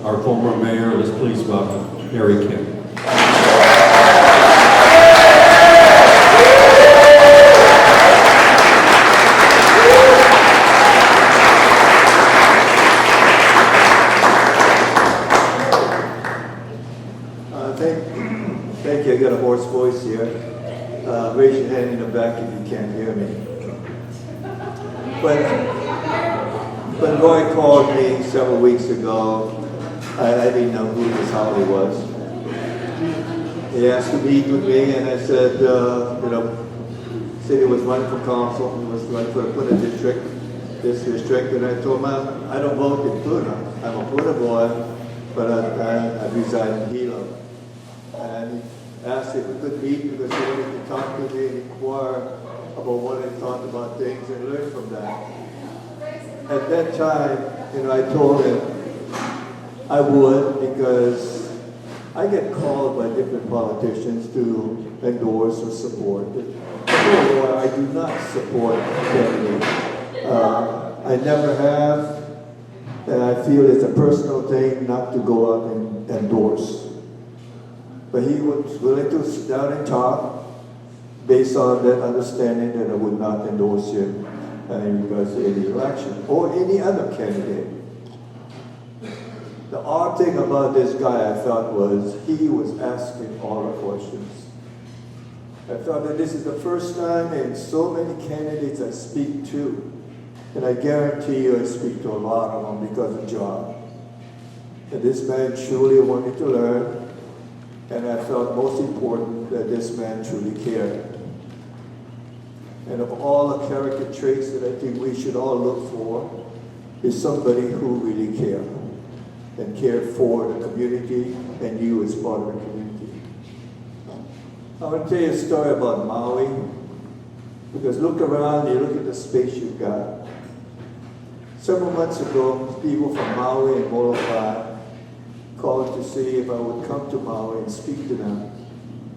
our former mayor. Let's please welcome Harry Kim. Thank you. I got a hoarse voice here. Raise your hand in the back if you can't hear me. When Roy called me several weeks ago, I didn't know who this Holly was. He asked to meet with me, and I said, said he was running for council, he was running for the Puna district, this district, and I told him, I don't vote in Puna. I'm a Puna boy, but I reside in Hilo. And he asked if we could meet because he wanted to talk to me and inquire about what I thought about things and learn from that. At that time, I told him I would because I get called by different politicians to endorse or support. Although I do not support candidates. I never have, and I feel it's a personal thing not to go out and endorse. But he was willing to sit down and talk based on that understanding that I would not endorse him in regards to any election or any other candidate. The odd thing about this guy, I thought, was he was asking all the questions. I thought that this is the first time in so many candidates I speak to, and I guarantee you I speak to a lot of them because of job. And this man truly wanted to learn, and I felt most important that this man truly cared. And of all the character traits that I think we should all look for, is somebody who really cared, and cared for the community, and you as part of the community. I want to tell you a story about Maui, because look around, you look at the space you've got. Several months ago, people from Maui and Molokai called to see if I would come to Maui and speak to them.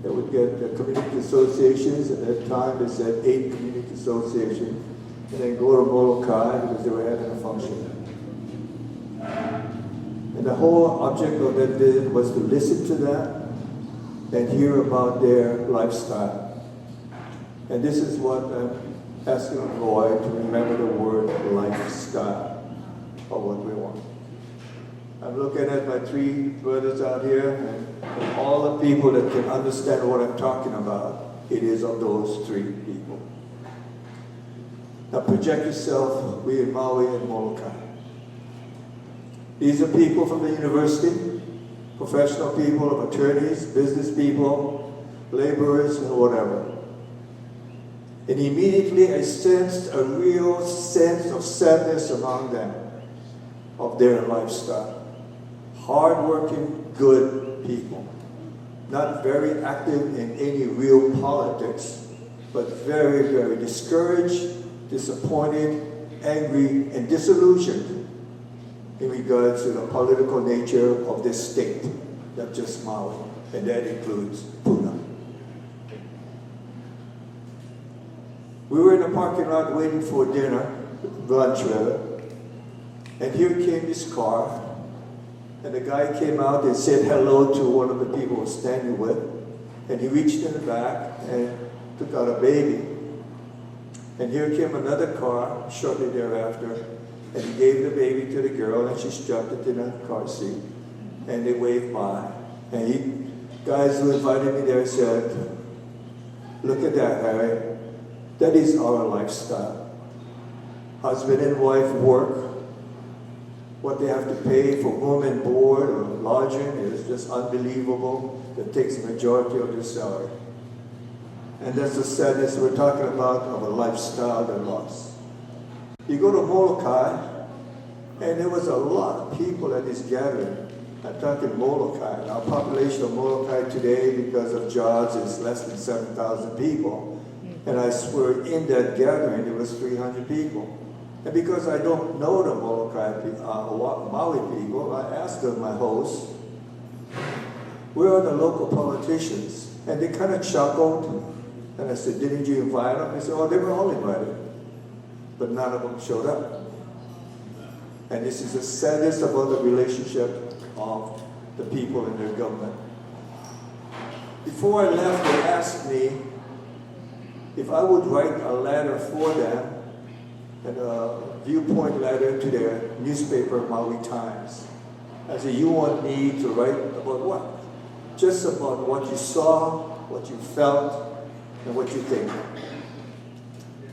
They would get the community associations. At that time, they said 8 community associations, and then go to Molokai because they were having a function. And the whole object of that visit was to listen to them and hear about their lifestyle. And this is what I'm asking Roy to remember the word lifestyle of what we want. I'm looking at my 3 brothers out here, and all the people that can understand what I'm talking about, it is of those 3 people. Now project yourself, we in Maui and Molokai. These are people from the university, professional people, of attorneys, business people, laborers, and whatever. And immediately I sensed a real sense of sadness among them, of their lifestyle. Hard-working, good people. Not very active in any real politics, but very, very discouraged, disappointed, angry, and disillusioned in regards to the political nature of this state, not just Maui, and that includes Puna. We were in the parking lot waiting for dinner, lunch rather, and here came this car. And the guy came out and said hello to one of the people he was standing with. And he reached in the back and took out a baby. And here came another car shortly thereafter. And he gave the baby to the girl and she strapped it in a car seat. And they waved by. And guys who invited me there said, look at that, Harry. That is our lifestyle. Husband and wife work. What they have to pay for room and board or lodging is just unbelievable. That takes the majority of their salary. And that's the sadness we're talking about of a lifestyle that lost. You go to Molokai, and there was a lot of people at this gathering. I'm talking Molokai. Our population of Molokai today, because of jobs, is less than 7,000 people. And I swear in that gathering, there was 300 people. And because I don't know the Molokai Maui people, I asked them, my host, where are the local politicians? And they kind of chuckled. And I said, didn't you invite them? They said, oh, they were all invited. But none of them showed up. And this is the saddest about the relationship of the people in their government. Before I left, they asked me if I would write a letter for them, and a viewpoint letter to their newspaper, Maui Times. I said, you want me to write about what? Just about what you saw, what you felt, and what you think.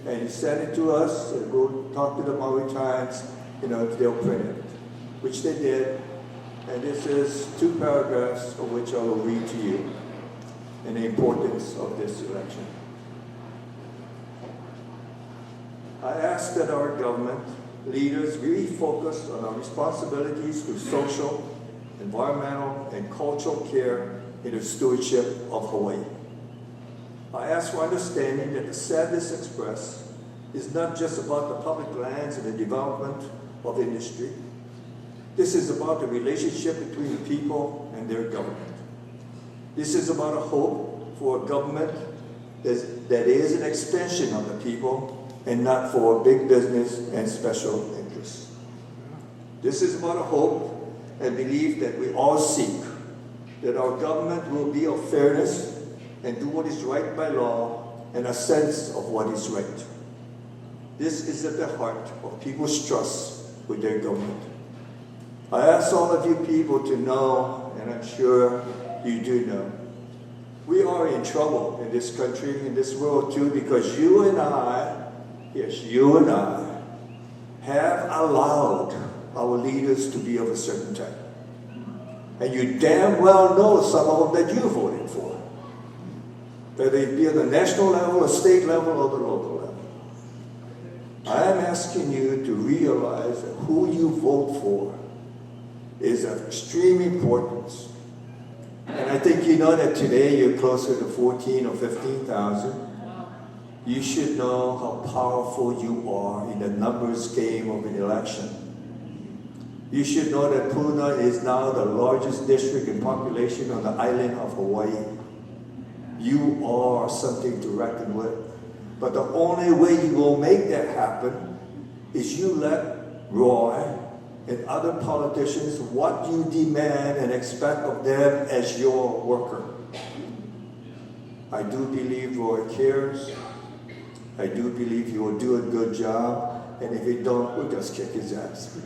And he sent it to us, and go talk to the Maui Times, they'll print it, which they did. And this is 2 paragraphs of which I will read to you, and the importance of this election. I ask that our government leaders really focus on our responsibilities to social, environmental, and cultural care in the stewardship of Hawaii. I ask for understanding that the sadness expressed is not just about the public lands and the development of industry. This is about the relationship between the people and their government. This is about a hope for a government that is an extension of the people and not for big business and special interests. This is about a hope and belief that we all seek, that our government will be of fairness and do what is right by law and a sense of what is right. This is at the heart of people's trust with their government. I ask all of you people to know, and I'm sure you do know, we are in trouble in this country, in this world too, because you and I, yes, you and I, have allowed our leaders to be of a certain type. And you damn well know some of them that you voted for. Whether it be at the national level, the state level, or the local level. I am asking you to realize that who you vote for is of extreme importance. And I think you know that today you're closer to 14 or 15,000. You should know how powerful you are in the numbers game of an election. You should know that Puna is now the largest district in population on the island of Hawaii. You are something to reckon with. But the only way you will make that happen is you let Roy and other politicians what you demand and expect of them as your worker. I do believe Roy cares. I do believe he will do a good job, and if he don't, we'll just kick his ass.